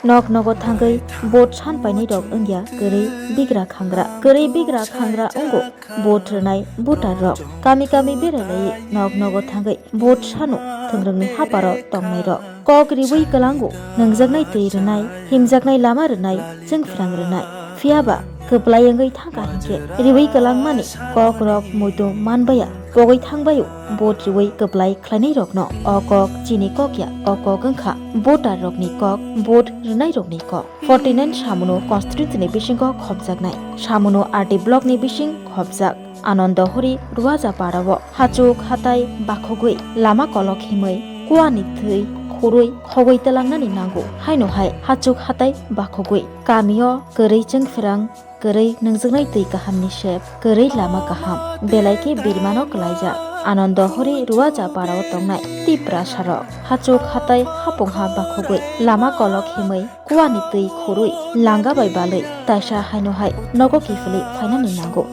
Nok nogo thangai bot san painai rok ongya gărui bigra khangra ongo bot rnai butar rok kami beralai nok nogo thangai bot sano thungrangni haparo tongnai rok kok riwui kalango nangjaknai tui rnai himjaknai lama rnai chwngpherang rnai phiaba keplayangoi thangka hingke riwui kalangmani kok rok moito manbaya pogoi thangbayo bot riwui keplai khlainai rokno o kok chini kokya o kok wngkha botar rokni kok bot rnai rokni kok 49 samuno constituency ni bisingo khopjaknai samuno RT block ni bising khopjak Anandhahari Rwliya parao hachuk hatai bakhogoi lama kolok himoi kuani thui khoroi khogoi talangnani nango haino hai hachuk hatai bakhogoi kamio gărui chwngpherang gărui nangjaknai tui kahamni sep gărui lama kaham belaike birmano klaijak Anandhahari Rwliya parao tongnai tipra sarok hachuk hatai hapongha bakhogoi lama kolok himoi kuani tui khoroi langa bai balei taisa haino hai nogo kifili phainani nango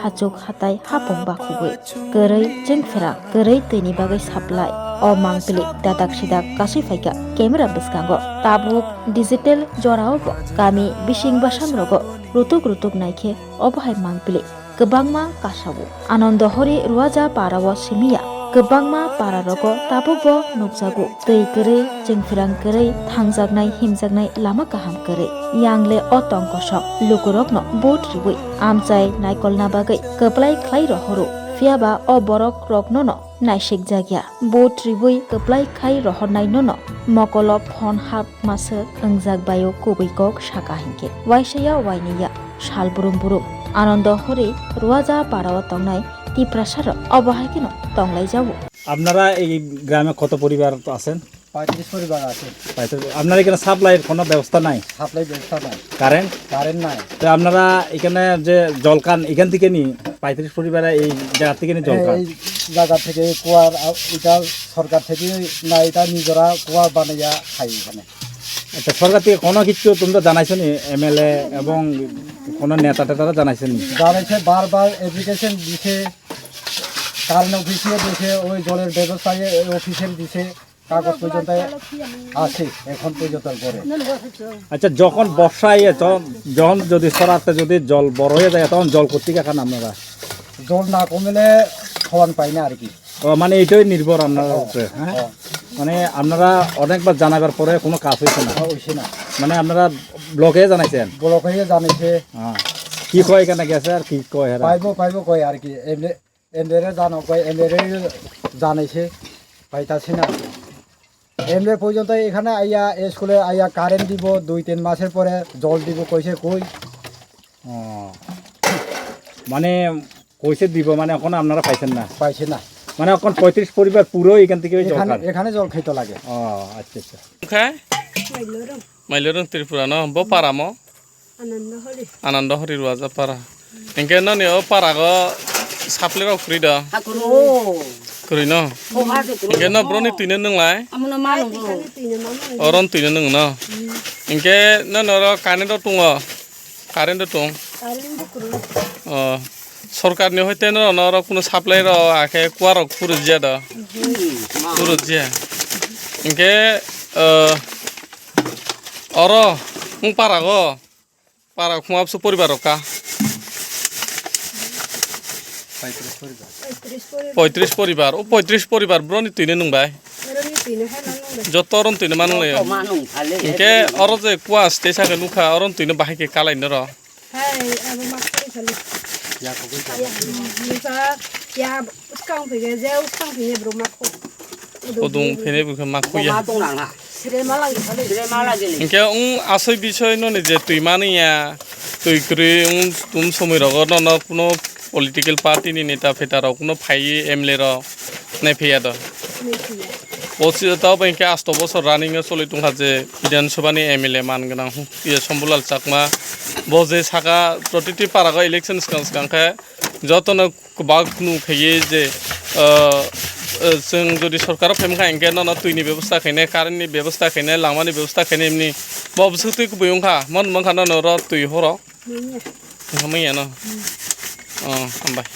hachuk hatai hapong bakhogoi gărui chwngpherang gărui tuini bagai saplai o mangpili dadak sidak kasui faika camera bwskango tabuk digital jorao bo kami bising basam rogo rutuk naikhe obahai mangpili kwbangma kasawo Anandhahari Rwliya parao simia kwbangma para rogo tabubo nukjago tui gărui chwngpherang gărui thangjaknai himjaknai lama kaham gărui yangle o tongkosok lukurogno bot riwui amchai naikolna bagai keplai khlai rohoro phiaba o borok roknono naisik jagya bot riwui keplai khai rohornai nono mokolo phone hap masuk ongjak bayo kubui kok saka hingke waisaya wainiya sal burum Anandhahari Rwliya parao tongnai তিপ্রাসার অবহাইকেন তংলাই যাব। আপনারা এই গ্রামে কত পরিবার আছেন? 35 পরিবার আছে। আপনারা এখানে সাপ্লাইয়ের কোনো ব্যবস্থা নাই? সাপ্লাই ব্যবস্থা নাই। কারেন্ট নাই। তো আপনারা এখানে যে জলকান এখান থেকে নি 35 পরিবারে এই জায়গা থেকে নি জলকান? এই জায়গা থেকে কুয়ার এটা সরকার থেকে না এটা নিজরা কুয়া বানাইয়া খাই এখানে। আচ্ছা সরকার থেকে কোনো কিছু তোমরা জানাইছো নি MLA এবং কোনো নেতা জানাইছেন নি? জানাইছে বারবার অ্যাপ্লিকেশন দিছে কারেন্ট অফিসে দিছে ওই জলের ব্যবস্থায় অফিসের দিছে কাগজ পর্যন্ত আছে এখন পর্যন্ত করে। আচ্ছা যখন বর্ষায় যখন যদি সরাতে যদি জল বড় হয়ে যায় তখন জল করতে খান আপনারা? জল না কমলে খাওয়ান পাই না আর কি। মানে এইটাই নির্ভর আপনার উপরে। হ্যাঁ মানে আপনারা অনেকবার জানাবার পরে কোনো কাজ হয়েছে না? মানে আপনারা ব্লকে জানাইছেন? ব্লকে জানাইছে। কি কয় এখানে গেছে আর কি কয়? পাইব কয় আর কি এমএলএ জানো কয় এমএলএ জানাইছে পাইতাছি না। এমএলএ পর্যন্ত এখানে আইয়া স্কুলে আইয়া কারেন্ট দিব 2-3 মাসের পরে জল দিব কইছে কই। মানে কইছে দিব মানে এখন আপনারা পাইছেন না? পাইছে না মানে এখন 35 পরিবার পুরো এখান থেকে এখানে জল খাইতে লাগে। আচ্ছা মাইলরং ত্রিপুরা ন ব পারাম Anandhahari Rwliya para engke no ne o para go saple ro frida kuri no engke no broni tuine nung lai oron tuine nung no engke no ro current tung সরকার নি হইতে ন র কোনো সাপ্লাই র আখে কুয়ার পুরুজিয়া দ পুরুজিয়া engke অর মুং para kumap su poribar ka 35 পরিবার ও 35 পরিবার ব্রনি তুইনে নং ভাই যতরন তুইনে মানু লয় ইনকে অর যে কুয়া স্টেশন কে নুখা অরন তুইনে বাহিকে কালাই ন র হাই আবু মাকড়ি খালি ইয়া কবি ইয়া ইয়া উসকাং ফিগে যে উসকাং ফিগে ব্রো মাকো ওদুং ফেনে বুকে মাকুয়া ইনকে আসই বিষয় ন যে তুই মানিয়া তুই করে তুম সময় রগর ন কোনো পলিটিক্যাল পার্টি নি নেতা ফেটার কোনো ফাই MLA র নাই ফেয়া দ পছি তাও বেংকে 8 বছর রানিং এ চলি তুংহা যে বিধানসভানি MLA মান গনা ইয়ে সম্বুলাল চাকমা বজে সাকা প্রতিটি পারাগা ইলেকশন স্কাংখা যতন বাগ নু খেয়ে যে जों जुदि सरकाराव फेमखा एंगे न तुइनि व्यवस्था खायने कारेन्टनि व्यवस्था खायने लामानि व्यवस्था खायने एमनि बबसो तुइ बुयंखा मन मंखा न र तुइ हर मैया न हामबाय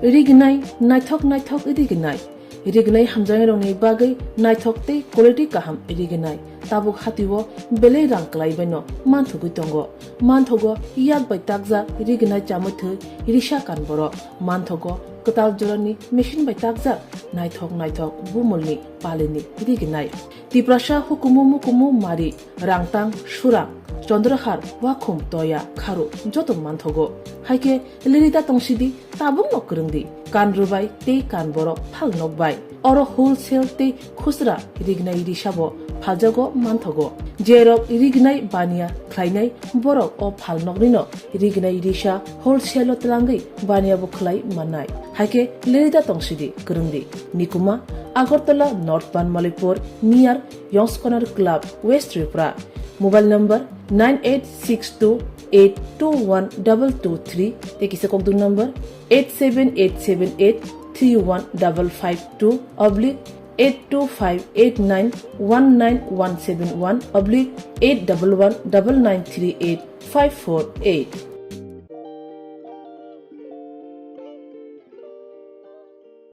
iriginai naithok iriginai iriginai hamjangai rongni bagai naithok tei quality kaham iriginai tabuk hatiwo belei rang klaibaino manthugi tongo manthogo yak bai takja iriginai chamuthu irisha kanboro manthogo ketal jorani machine bai takja naithok bumulni palini iriginai tiprasha hukumu mari rangtang surang Chandrahar wakhum toya kharu joto manthogo haike lirida tongsidi tabung nokrungdi kanrubai te kanboro phalnokbai oro wholesale te khusra irignai risabo phajago manthogo jerok irignai bania khlainai borok o phalnognino irignai risa wholesale tlangai bania bo khlai manai haike lirida tongsidi krungdi nikuma Agartala North Banmalipur near Yongs Corner Club West Tripura Mobile number 9862821223 Tekisa Kokdu number 87878315552 oblique 825891971 oblique 8119938 548